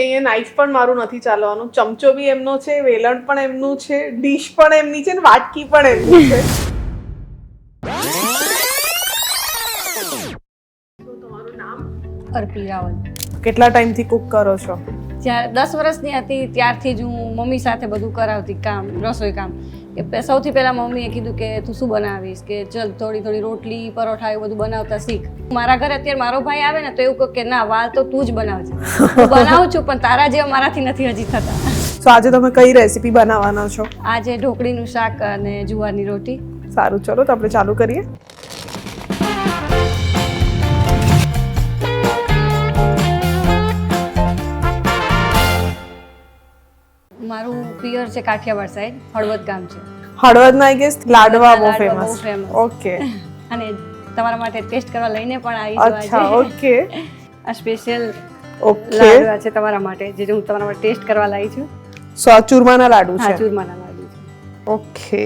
અહીંયા નાઈફ પણ મારું નથી ચાલવાનું, ચમચો બી એમનો છે, વેલણ પણ એમનું છે, ડીશ પણ એમની છે ને વાટકી પણ એમની છે. તમારું નામ? અર્પી રાવલ. કેટલા ટાઈમથી કુક કરો છો? જ્યારે 10 વર્ષની હતી ત્યારથી જ હું મમ્મી સાથે બધું કરાવતી કામ, રસોઈ કામ. સૌથી પહેલાં મમ્મીએ કીધું કે તું શું બનાવીશ, કે ચલ થોડી રોટલી પરોઠા એવું બધું બનાવતા શીખ. મારા ઘરે અત્યારે મારો ભાઈ આવે ને તો એવું કહે કે ના, વાલ તો તું જ બનાવજે. હું બનાવું છું પણ તારા જેવા મારાથી નથી હજી થતા. તો આજે તમે કઈ રેસીપી બનાવવાના છો? આજે ઢોકળીનું શાક અને જુવારની રોટી. સારું, ચલો તો આપણે ચાલુ કરીએ. મારું પિયર છે કાઠિયાવાડ સાઈડ, હળવદ ગામ છે. હળવદના આઈ ગેસ લાડવા બહુ લાડવા ફેમસ. ઓકે. અને તમારા માટે ટેસ્ટ કરવા લઈને પણ આવી છું અચ્છા, આજે. ઓકે. આ સ્પેશિયલ ઓકે. લાડવા છે તમારા માટે, જે હું તમારા માટે ટેસ્ટ કરવા લાવી છું. સો ચૂરમાના લાડુ હા, છે. ચૂરમાના લાડુ છે. ઓકે.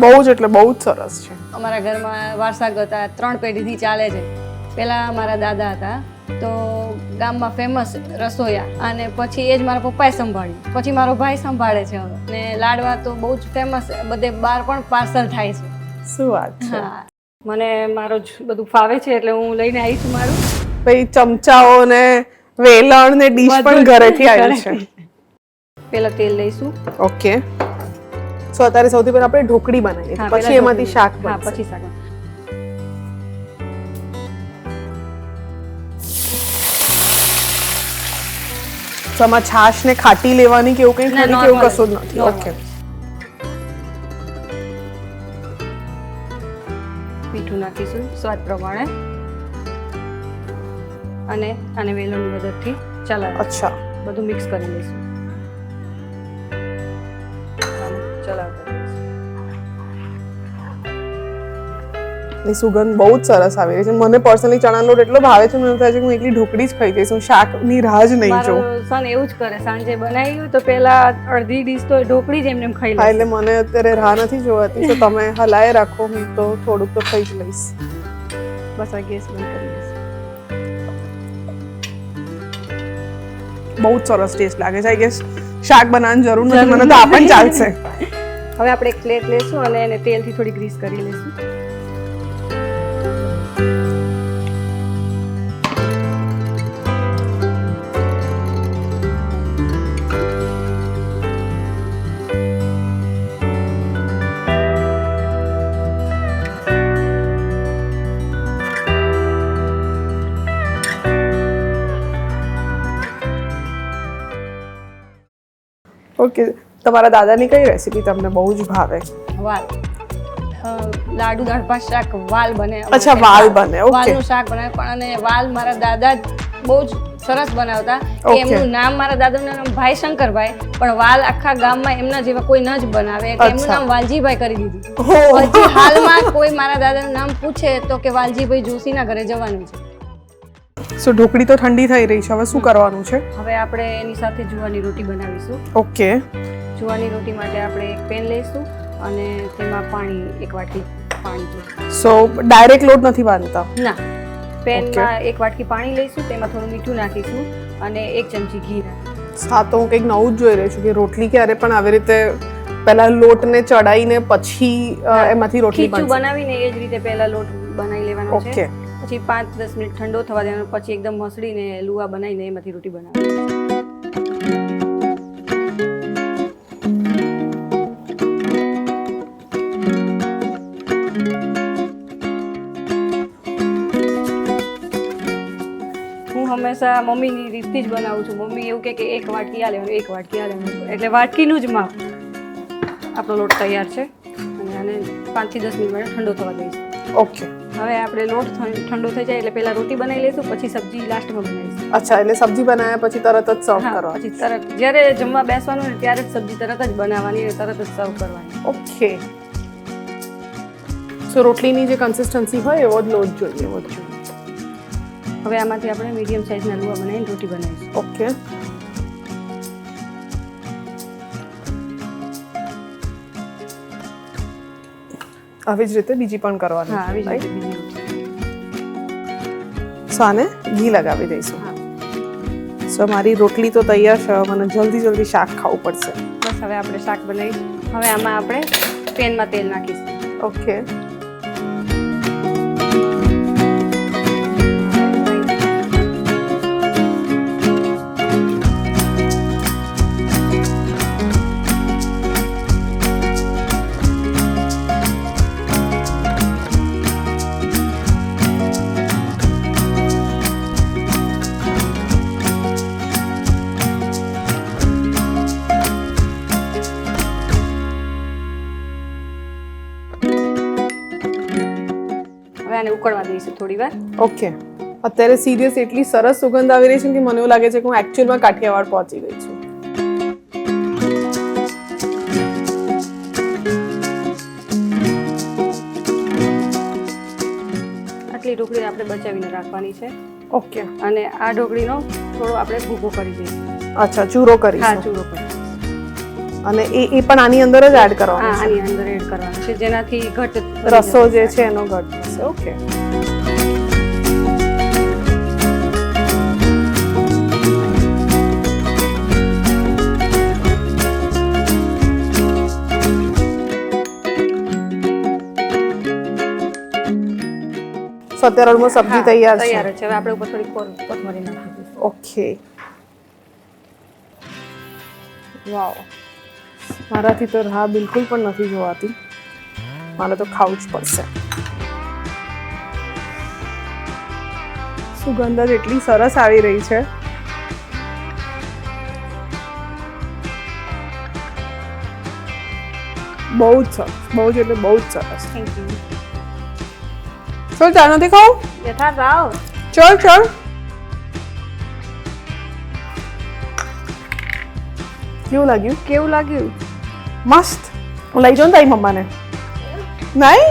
બહુ જ એટલે બહુ જ સરસ છે. અમારા ઘરમાં વારસાગત 3 પેઢીથી ચાલે છે. પહેલા મારા દાદા હતા તો ગામમાં ફેમસ રસોઈયા, અને પછી એ જ મારા પપ્પાએ સંભાળ્યું, પછી મારો ભાઈ સંભાળે છે હવે. ને લાડવા તો બહુ જ ફેમસ, બધે બહાર પણ પાર્સલ થાય છે. શું વાત છે. હા, મને મારો જ બધું ફાવે છે એટલે હું લઈને આવી છું મારું. ભાઈ ચમચાઓ ને વેલણ ને ડીશ પણ ઘરેથી આવ્યું છે. પહેલા તેલ લઈશું. ઓકે. સો અત્યારે સૌથી પહેલા આપણે ઢોકળી બનાવીએ, હા, પછી પહેલા એમાંથી શાક હા, બનશે. પછી શાક. તો આમાં છાશ ને ખાટી લેવાની કે એવું કંઈ ના, ખરી કે એવું normal કશું જ જ, નથી? normal okay. જ. મીઠું નાખીશું સ્વાદ પ્રમાણે, અને આને વેલણની મદદથી ચલાવીશું. અચ્છા. બધું મિક્સ કરી લઈશું. આને ચલાવતા રહીશું. ની સુગંધ બહુ જ સરસ આવી રહી છે. મને પર્સનલી ચણા લોટ એટલો ભાવે છે, મને થાય છે કે હું એકલી ઢોકળી જ ખાઈ જઈશ, હું શાકની રાહ જ નહીં મારો જોઉં. સન એવું જ કરે, સાંજે બનાવી હોય તો પહેલા અડધી ડીશ તો ઢોકળી જ એમને ખાઈ હા, લે. એટલે મને અત્યારે રાહ નથી જોવાતી, તો તમે હલાય રાખો, હું તો થોડુંક તો ખાઈ જ લઈશ. બસ આ ગેસ બંધ કરી દઈશું. બહુ જ સરસ ટેસ્ટ લાગે છે. આઈ ગેસ શાક બનાવવાની જરૂર નથી, મને તો આ પણ ચાલશે. હવે આપણે એક પ્લેટ લેશું અને એને તેલથી થોડી ગ્રીસ કરી લઈશું. ઓકે. તમારા દાદાની કઈ રેસીપી તમને બહુ જ ભાવે? વાલ, લાડુ દાળ ભાત શાક વાલ બને. અચ્છા, વાલ બને. ઓકે. વાલનું શાક બનાવે, પણ અને વાલ મારા દાદા જ બહુ જ સરસ બનાવતા. Okay. એમનું નામ, મારા દાદાનું નામ ભાઈ શંકરભાઈ, પણ વાલ આખા ગામમાં એમના જેવા કોઈ ન જ બનાવે, એટલે એમનું અચ્છા. નામ વાલજીભાઈ કરી દીધું. ઓહ. હજી હાલમાં કોઈ મારા દાદાનું નામ પૂછે તો કે વાલજીભાઈ જોશીના ઘરે જવાનું છે. સો ઢોકળી તો ઠંડી થઈ રહી છે, હવે શું કરવાનું છે? હવે આપણે એની સાથે જુવારની રોટી બનાવીશું. ઓકે. જુવારની રોટી માટે આપણે એક પેન લઈશું અને તેમાં પાણી, 1 વાટકી પાણી જોઈશે. સો ડાયરેક્ટ લોટ નથી બાંધતા? ના, પેનમાં 1 વાટકી પાણી લઈશું, તેમાં થોડું મીઠું નાખીશું અને 1 ચમચી ઘી નાખીશું. હા, તો હું કંઈક નવું જ જોઈ રહી છું કે રોટલી ક્યારે પણ આવી રીતે પહેલા લોટને ચડાઈને પછી એમાંથી રોટલી ખીચું બનશે. બનાવીને એ જ રીતે પહેલા લોટ બનાવી લેવાનો ઓકે. છે, પછી 5-10 મિનિટ ઠંડો થવા દેવાનો, પછી એકદમ મસળીને લુવા બનાવીને એમાંથી રોટી બનાવવાની. હું હંમેશા મમ્મીની રીતથી જ બનાવું છું. મમ્મી એવું કહે કે 1 વાટકી આ લેવાનું, 1 વાટકી આ લેવાનું, એટલે વાટકીનું જ માપ. આપણો લોટ તૈયાર છે અને આને 5 થી 10 મિનિટ માટે ઠંડો થવા દઈશું. ઓકે. હવે આપણે લોટ ઠંડો થઈ જાય એટલે પહેલા રોટી બનાવી લઈશું, પછી સબ્જી લાસ્ટમાં બનાવીશું. અચ્છા, એટલે સબ્જી બનાવ્યા પછી તરત જ સર્વ હા, કરવાનું? પછી તરત જ્યારે જમવા બેસવાનું ને ત્યારે જ સબ્જી તરત જ બનાવવાની અને તરત જ સર્વ કરવાની. ઓકે. સો રોટલીની જે કન્સિસ્ટન્સી હોય એવો જ લોટ જોઈએ, એવો જ જોઈએ. હવે આમાંથી આપણે મીડિયમ સાઇઝના લુવા બનાવીને રોટી બનાવીશું. ઓકે. આવી જ રીતે બીજી પણ કરવાની? હા, આવી જ right? રીતે બીજી રોટી. સો આને ઘી લગાવી દઈશું. હા સો મારી રોટલી તો તૈયાર છે. મને જલ્દી શાક ખાવું પડશે. બસ હવે આપણે શાક બનાવીશું. હવે આમાં આપણે પેનમાં તેલ નાખીશું. ઓકે. હવે આને ઉકળવા દઈશું થોડી વાર. ઓકે. અત્યારે સિરિયસ એટલી સરસ સુગંધ આવી રહી છે કે મને એવું લાગે છે કે હું એકચ્યુઅલમાં કાઠિયાવાડ પહોંચી ગઈ છું. આટલી ઢોકળી આપણે બચાવીને રાખવાની છે. ઓકે. અને આ ઢોકળીનો થોડો આપણે ભૂકો કરી દઈશું. અચ્છા, ચૂરો હા કરીશું. ચૂરો કરી. અને એ પણ આની અંદર જ એડ હા કરવાનો છે. આની અંદર એડ કરવાનું છે જેનાથી ઘટ રસો જે છે એનો ઘટ થશે. ઓકે. સો અત્યારે ઓલમોસ્ટ સબ્જી તૈયાર છે. તૈયાર છે. હવે આપણે ઉપર થોડી કોથમરી નાખી દઈશું. ઓકે. વાવ, મારાથી તો રાહ બિલકુલ પણ નથી જોવાતી. મારે તો ખાવું જ પડશે. સુગંધ જ એટલી સરસ આવી રહી છે. બહુ જ સરસ, બહુ જ એટલે બહુ જ સરસ. Thank you. ચલ, ચા નથી ખાવું? યથાર્થ આવો. ચલ. કેવું લાગ્યું? મસ્ત. હું લઈ જાઉં ને તારી મમ્માને. નહીં?